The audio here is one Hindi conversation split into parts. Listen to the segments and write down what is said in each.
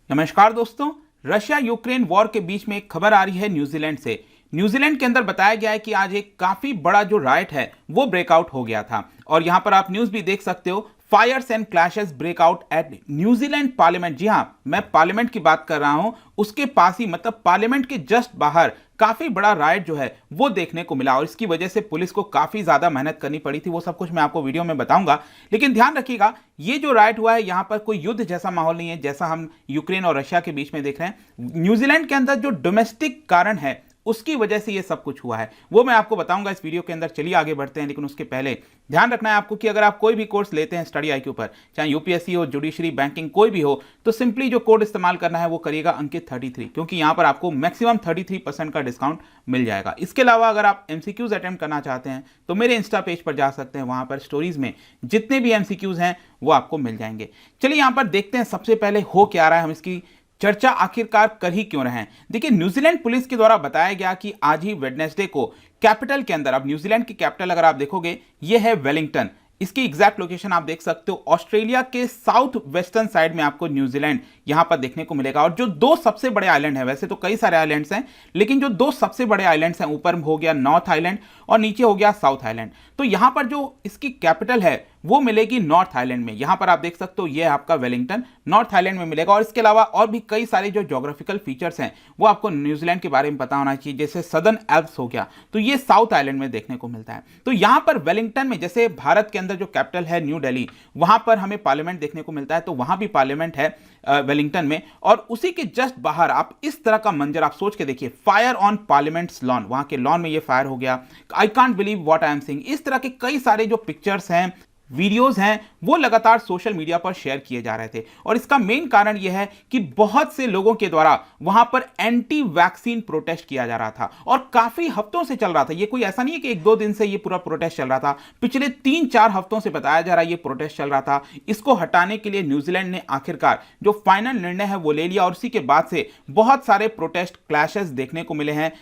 नमस्कार दोस्तों। रशिया यूक्रेन वॉर के बीच में एक खबर आ रही है न्यूजीलैंड से। न्यूजीलैंड के अंदर बताया गया है कि आज एक काफी बड़ा जो राइट है वो ब्रेकआउट हो गया था और यहां पर आप न्यूज भी देख सकते हो। Fires and clashes break out at New Zealand parliament. जी हां, मैं पार्लियामेंट की बात कर रहा हूं। उसके पास ही मतलब पार्लियामेंट के जस्ट बाहर काफी बड़ा राइट जो है वो देखने को मिला और इसकी वजह से पुलिस को काफी ज्यादा मेहनत करनी पड़ी थी। वो सब कुछ मैं आपको वीडियो में बताऊंगा, लेकिन ध्यान रखिएगा ये जो राइट हुआ है यहां पर कोई युद्ध जैसा माहौल नहीं है जैसा हम यूक्रेन और रशिया के बीच में देख रहे हैं। न्यूजीलैंड के अंदर जो डोमेस्टिक कारण है उसकी वजह से ये सब कुछ हुआ है वो मैं आपको बताऊंगा इस वीडियो के अंदर। चलिए आगे बढ़ते हैं, लेकिन उसके पहले ध्यान रखना है आपको कि अगर आप कोई भी कोर्स लेते हैं स्टडी आई के ऊपर, चाहे यूपीएससी हो, जुडिशरी, बैंकिंग कोई भी हो, तो सिंपली जो कोड इस्तेमाल करना है वो करिएगा अंकित 33, क्योंकि यहां पर आपको मैक्सिमम 33% का डिस्काउंट मिल जाएगा। इसके अलावा अगर आप एमसीक्यूज अटेम्प्ट करना चाहते हैं तो मेरे इंस्टा पेज पर जा सकते हैं, वहां पर स्टोरीज में जितने भी एमसीक्यूज हैं वो आपको मिल जाएंगे। चलिए यहां पर देखते हैं सबसे पहले हो क्या रहा है, हम इसकी चर्चा आखिरकार कर ही क्यों रहे हैं। देखिए, न्यूजीलैंड पुलिस के द्वारा बताया गया कि आज ही वेडनेसडे को कैपिटल के अंदर, अब न्यूजीलैंड की कैपिटल अगर आप देखोगे ये है वेलिंगटन। इसकी एग्जैक्ट लोकेशन आप देख सकते हो, ऑस्ट्रेलिया के साउथ वेस्टर्न साइड में आपको न्यूजीलैंड यहां पर देखने को मिलेगा। और जो दो सबसे बड़े आइलैंड हैं, वैसे तो कई सारे आइलैंड्स हैं, लेकिन जो दो सबसे बड़े आइलैंड्स हैं, ऊपर हो गया नॉर्थ आइलैंड और नीचे हो गया साउथ आइलैंड। तो यहां पर जो इसकी कैपिटल है वो मिलेगी नॉर्थ आइलैंड में। यहां पर आप देख सकते हो ये आपका वेलिंगटन नॉर्थ आइलैंड में मिलेगा। और इसके अलावा और भी कई सारे जो ज्योग्राफिकल फीचर्स हैं वो आपको न्यूजीलैंड के बारे में पता होना चाहिए, जैसे सदर्न एल्प्स हो गया, तो ये साउथ आइलैंड में देखने को मिलता है। तो यहां पर वेलिंगटन में, जैसे भारत के अंदर जो कैपिटल है न्यू दिल्ली, वहां पर हमें पार्लियामेंट देखने को मिलता है, तो वहां भी पार्लियामेंट है वेलिंगटन में। और उसी के जस्ट बाहर आप इस तरह का मंजर आप सोच के देखिए, फायर ऑन पार्लियामेंट्स लॉन, वहां के लॉन में ये फायर हो गया। I can't believe what I am seeing. इस तरह के कई सारे जो पिक्चर्स हैं, वीडियोस हैं, वो लगातार सोशल मीडिया पर शेयर किए जा रहे थे। और इसका मेन कारण यह है कि बहुत से लोगों के द्वारा वहां पर एंटी वैक्सीन प्रोटेस्ट किया जा रहा था और काफी हफ्तों से चल रहा था। ये कोई ऐसा नहीं है कि एक दो दिन से ये पूरा प्रोटेस्ट चल रहा था, पिछले 3-4 हफ्तों से बताया जा रहा है ये प्रोटेस्ट चल रहा था। इसको हटाने के लिए न्यूजीलैंड ने आखिरकार जो फाइनल निर्णय है वो ले लिया और उसी के बाद से बहुत सारे प्रोटेस्ट क्लैशेस देखने को मिले हैं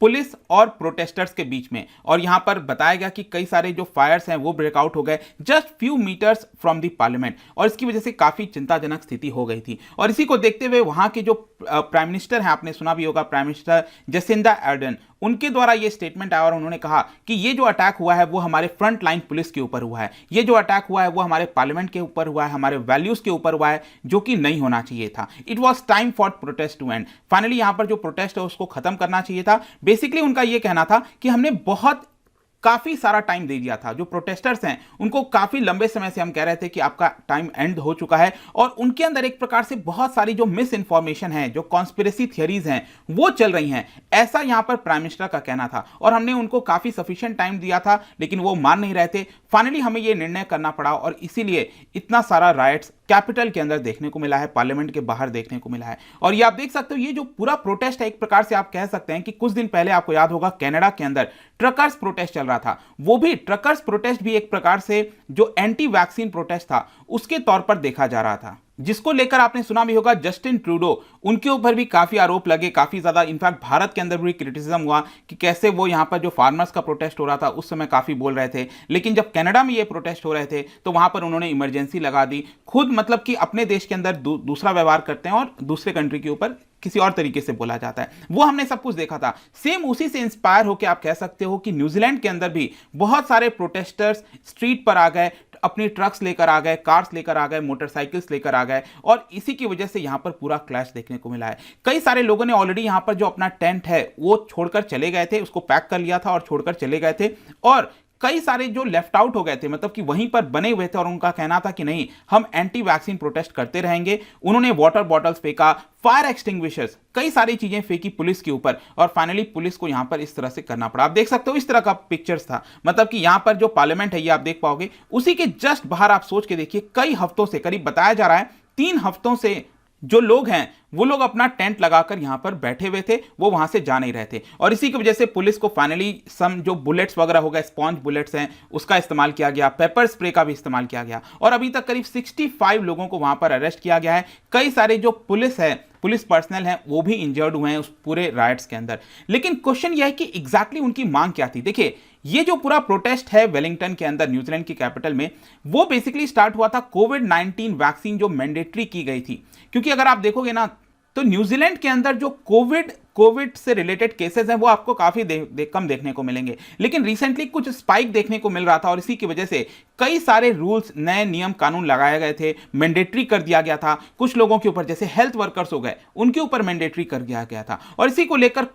पुलिस और प्रोटेस्टर्स के बीच में। और यहां पर बताया गया कि कई सारे जो फायर्स हैं वो ब्रेकआउट हो गए just few metres from the parliament और इसकी वजह से काफी चिंताजनक स्थिति हो गई थी। और इसी को देखते हुए वहां के जो प्राइम मिनिस्टर हैं, आपने सुना भी होगा, प्राइम मिनिस्टर जसिंदा आर्डर्न, उनके द्वारा ये स्टेटमेंट आया और उन्होंने कहा कि ये जो अटैक हुआ है वो हमारे फ्रंट लाइन पुलिस के ऊपर हुआ है, ये जो अटैक हुआ है वो हमारे पार्लियामेंट के ऊपर हुआ है, हमारे वैल्यूज के ऊपर हुआ है, जो कि नहीं होना चाहिए था। It was time for protest to end. Finally यहां पर जो प्रोटेस्ट है उसको खत्म करना चाहिए था। बेसिकली उनका यह कहना था कि हमने काफी सारा टाइम दे दिया था। जो प्रोटेस्टर्स हैं उनको काफी लंबे समय से हम कह रहे थे कि आपका टाइम एंड हो चुका है और उनके अंदर एक प्रकार से बहुत सारी जो मिस इंफॉर्मेशन है, जो कॉन्स्पिरेसी थियरीज हैं वो चल रही हैं, ऐसा यहां पर प्राइम मिनिस्टर का कहना था। और हमने उनको काफी सफिशिएंट टाइम दिया था लेकिन वो मान नहीं रहे थे। फाइनली हमें यह निर्णय करना पड़ा और इसीलिए इतना सारा राइट्स कैपिटल के अंदर देखने को मिला है, पार्लियामेंट के बाहर देखने को मिला है। और ये आप देख सकते हो, ये जो पूरा प्रोटेस्ट है एक प्रकार से आप कह सकते हैं कि कुछ दिन पहले आपको याद होगा कनाडा के अंदर ट्रकर्स प्रोटेस्ट चल रहा था। वो भी ट्रकर्स प्रोटेस्ट भी एक प्रकार से जो एंटी वैक्सीन प्रोटेस्ट था उसके तौर पर देखा जा रहा था, जिसको लेकर आपने सुना भी होगा जस्टिन ट्रूडो, उनके ऊपर भी काफी आरोप लगे, काफी ज्यादा। इनफैक्ट भारत के अंदर भी क्रिटिसिज्म हुआ कि कैसे वो यहां पर जो फार्मर्स का प्रोटेस्ट हो रहा था उस समय काफी बोल रहे थे, लेकिन जब कनाडा में ये प्रोटेस्ट हो रहे थे तो वहां पर उन्होंने इमरजेंसी लगा दी। खुद मतलब कि अपने देश के अंदर दूसरा व्यवहार करते हैं और दूसरे कंट्री के ऊपर किसी और तरीके से बोला जाता है, वो हमने सब कुछ देखा था। सेम उसी से इंस्पायर होकर आप कह सकते हो कि न्यूजीलैंड के अंदर भी बहुत सारे प्रोटेस्टर्स स्ट्रीट पर आ गए, अपनी ट्रक्स लेकर आ गए, कार्स लेकर आ गए, मोटरसाइकिल्स लेकर आ गए और इसी की वजह से यहां पर पूरा क्लैश देखने को मिला है। कई सारे लोगों ने ऑलरेडी यहां पर जो अपना टेंट है वो छोड़कर चले गए थे, उसको पैक कर लिया था और छोड़कर चले गए थे। और कई सारे जो लेफ्ट आउट हो गए थे, मतलब कि वहीं पर बने हुए थे और उनका कहना था कि नहीं, हम एंटी वैक्सीन प्रोटेस्ट करते रहेंगे। उन्होंने वाटर बॉटल्स फेंका, फायर एक्सटिंग्विशर्स, कई सारी चीजें फेंकी पुलिस के ऊपर और फाइनली पुलिस को यहां पर इस तरह से करना पड़ा। आप देख सकते हो इस तरह का पिक्चर्स था, मतलब कि यहां पर जो पार्लियामेंट है ये आप देख पाओगे, उसी के जस्ट बाहर आप सोच के देखिए, कई हफ्तों से, करीब बताया जा रहा है 3 हफ्तों से जो लोग हैं वो लोग अपना टेंट लगाकर यहां पर बैठे हुए थे, वो वहां से जा नहीं रहे थे। और इसी की वजह से पुलिस को फाइनली सम जो बुलेट्स वगैरह हो गए, स्पॉन्ज बुलेट्स हैं, उसका इस्तेमाल किया गया, पेपर स्प्रे का भी इस्तेमाल किया गया और अभी तक करीब 65 लोगों को वहां पर अरेस्ट किया गया है। कई सारे जो पुलिस पर्सनल हैं वो भी इंजर्ड हुए हैं उस पूरे राइट्स के अंदर। लेकिन क्वेश्चन यह है कि एग्जैक्टली उनकी मांग क्या थी। देखिए, ये जो पूरा प्रोटेस्ट है वेलिंगटन के अंदर, न्यूजीलैंड की कैपिटल में, वो बेसिकली स्टार्ट हुआ था कोविड-19 वैक्सीन जो मैंडेटरी की गई थी। क्योंकि अगर आप देखोगे ना तो न्यूजीलैंड के अंदर जो कोविड से रिलेटेड केसेस हैं वो आपको काफी कम देखने को मिलेंगे, लेकिन रिसेंटली कुछ स्पाइक देखने को मिल रहा था और इसी की वजह से कई सारे रूल्स, नए नियम कानून लगाए गए थे, मैंडेटरी कर दिया गया था कुछ लोगों के ऊपर, जैसे हेल्थ वर्कर्स हो गए, उनके ऊपर मैंडेटरी कर दिया गया था। और इसी को लेकर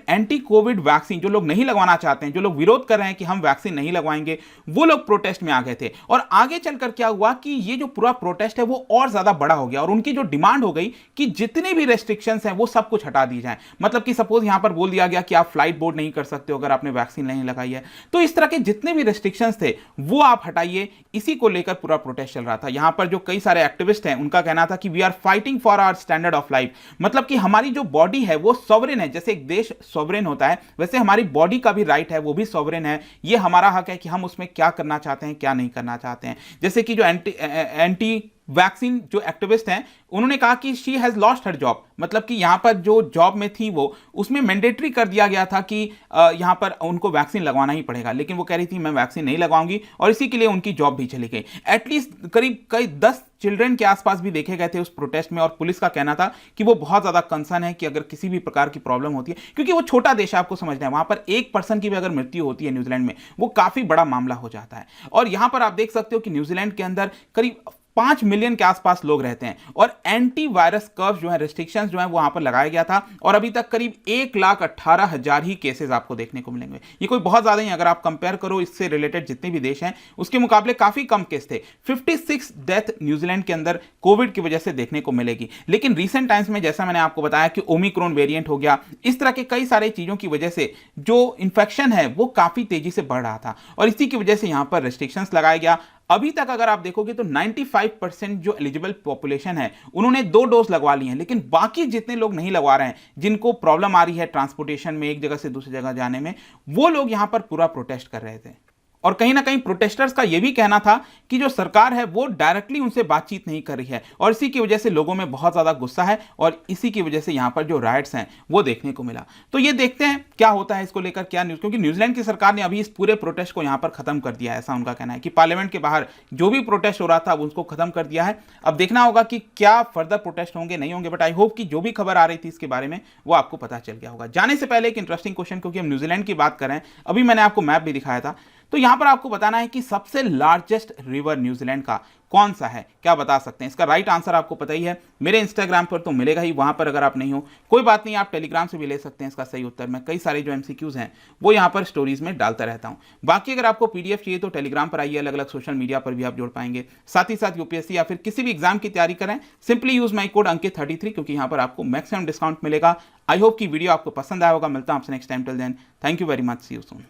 एंटी कोविड वैक्सीन जो लोग नहीं लगवाना चाहते हैं, जो लोग विरोध कर रहे हैं कि हम वैक्सीन नहीं लगवाएंगे, वो लोग प्रोटेस्ट में आ गए थे। और आगे चलकर क्या हुआ कि ये जो पूरा प्रोटेस्ट है वो और ज्यादा बड़ा हो गया और उनकी जो डिमांड हो गई कि जितने भी रेस्ट्रिक्शंस हैं वो सब कुछ हटा दी जाए। मतलब कि सपोज यहां पर बोल दिया गया कि आप फ्लाइट बोर्ड नहीं कर सकते हो अगर आपने वैक्सीन नहीं लगाई है, तो इस तरह के जितने भी रेस्ट्रिक्शंस थे वो आप हटाइए। इसी को लेकर पूरा प्रोटेस्ट चल रहा था। यहां पर जो कई सारे एक्टिविस्ट हैं उनका कहना था कि we are fighting for our standard of life, मतलब कि हमारी जो बॉडी है वो सॉवरेन है। जैसे एक देश सॉवरेन होता है वैसे हमारी बॉडी का भी राइट है, वो भी सॉवरेन है। ये हमारा हक है कि हम उसमें क्या करना चाहते हैं, क्या नहीं करना चाहते हैं। जैसे कि जो एंटी वैक्सीन जो एक्टिविस्ट हैं उन्होंने कहा कि she has lost her job, मतलब कि यहां पर जो जॉब में थी वो उसमें मैंडेटरी कर दिया गया था कि यहां पर उनको वैक्सीन लगवाना ही पड़ेगा, लेकिन वो कह रही थी मैं वैक्सीन नहीं लगवाऊंगी और इसी के लिए उनकी जॉब भी चली गई। एटलीस्ट करीब कई 10 चिल्ड्रन के आसपास भी देखे गए थे उस प्रोटेस्ट में और पुलिस का कहना था कि वो बहुत ज्यादा कंसर्न है कि अगर किसी भी प्रकार की प्रॉब्लम होती है, क्योंकि वो छोटा देश है, आपको समझना है, वहां पर एक पर्सन की भी अगर मृत्यु होती है न्यूजीलैंड में वो काफी बड़ा मामला हो जाता है। और यहां पर आप देख सकते हो कि न्यूजीलैंड के अंदर करीब 5 मिलियन के आसपास लोग रहते हैं और एंटी वायरस कर्व जो है, रेस्ट्रिक्शंस जो है वो वहां पर लगाया गया था और अभी तक करीब 1,18,000 ही केसेस आपको देखने को मिलेंगे। ये कोई बहुत ज्यादा नहीं, अगर आप कंपेयर करो इससे रिलेटेड जितने भी देश हैं उसके मुकाबले काफी कम केस थे। 56 डेथ न्यूजीलैंड के अंदर कोविड की वजह से देखने को मिलेगी। लेकिन रिसेंट टाइम्स में जैसा मैंने आपको बताया कि ओमिक्रॉन वेरिएंट हो गया, इस तरह के कई सारे चीजों की वजह से जो इन्फेक्शन है वो काफी तेजी से बढ़ रहा था और इसी की वजह से यहां पर रेस्ट्रिक्शंस लगाया गया। अभी तक अगर आप देखोगे तो 95% जो एलिजिबल पॉपुलेशन है उन्होंने 2 डोज लगवा ली हैं, लेकिन बाकी जितने लोग नहीं लगवा रहे हैं, जिनको प्रॉब्लम आ रही है ट्रांसपोर्टेशन में एक जगह से दूसरी जगह जाने में, वो लोग यहां पर पूरा प्रोटेस्ट कर रहे थे। और कहीं ना कहीं प्रोटेस्टर्स का यह भी कहना था कि जो सरकार है वो डायरेक्टली उनसे बातचीत नहीं कर रही है और इसी की वजह से लोगों में बहुत ज्यादा गुस्सा है और इसी की वजह से यहां पर जो राइट्स हैं वो देखने को मिला। तो ये देखते हैं क्या होता है इसको लेकर, क्या न्यूज, क्योंकि न्यूजीलैंड की सरकार ने अभी इस पूरे प्रोटेस्ट को यहां पर खत्म कर दिया है, ऐसा उनका कहना है कि पार्लियामेंट के बाहर जो भी प्रोटेस्ट हो रहा था उसको खत्म कर दिया है। अब देखना होगा कि क्या फर्दर प्रोटेस्ट होंगे नहीं होंगे, बट आई होप कि जो भी खबर आ रही थी इसके बारे में वो आपको पता चल गया होगा। जाने से पहले एक इंटरेस्टिंग क्वेश्चन, क्योंकि हम न्यूजीलैंड की बात कर रहे हैं, अभी मैंने आपको मैप भी दिखाया था, तो यहां पर आपको बताना है कि सबसे लार्जेस्ट रिवर न्यूजीलैंड का कौन सा है, क्या बता सकते हैं? इसका राइट आंसर आपको पता ही है, मेरे इंस्टाग्राम पर तो मिलेगा ही, वहां पर अगर आप नहीं हो कोई बात नहीं, आप टेलीग्राम से भी ले सकते हैं इसका सही उत्तर। मैं कई सारे जो एमसीक्यूज हैं वो यहां पर स्टोरीज में डालता रहता हूं। बाकी अगर आपको पीडीएफ चाहिए तो टेलीग्राम पर आइए, अलग अलग सोशल मीडिया पर भी आप जोड़ पाएंगे। साथ ही साथ यूपीएससी या फिर किसी भी एग्जाम की तैयारी करें, सिंपली यूज माई कोड अंकित 33, क्योंकि यहां पर आपको मैक्सिमम डिस्काउंट मिलेगा। आई होप कि वीडियो आपको पसंद आया होगा। मिलता हूं आपसे next time, till then thank you very much, see you soon.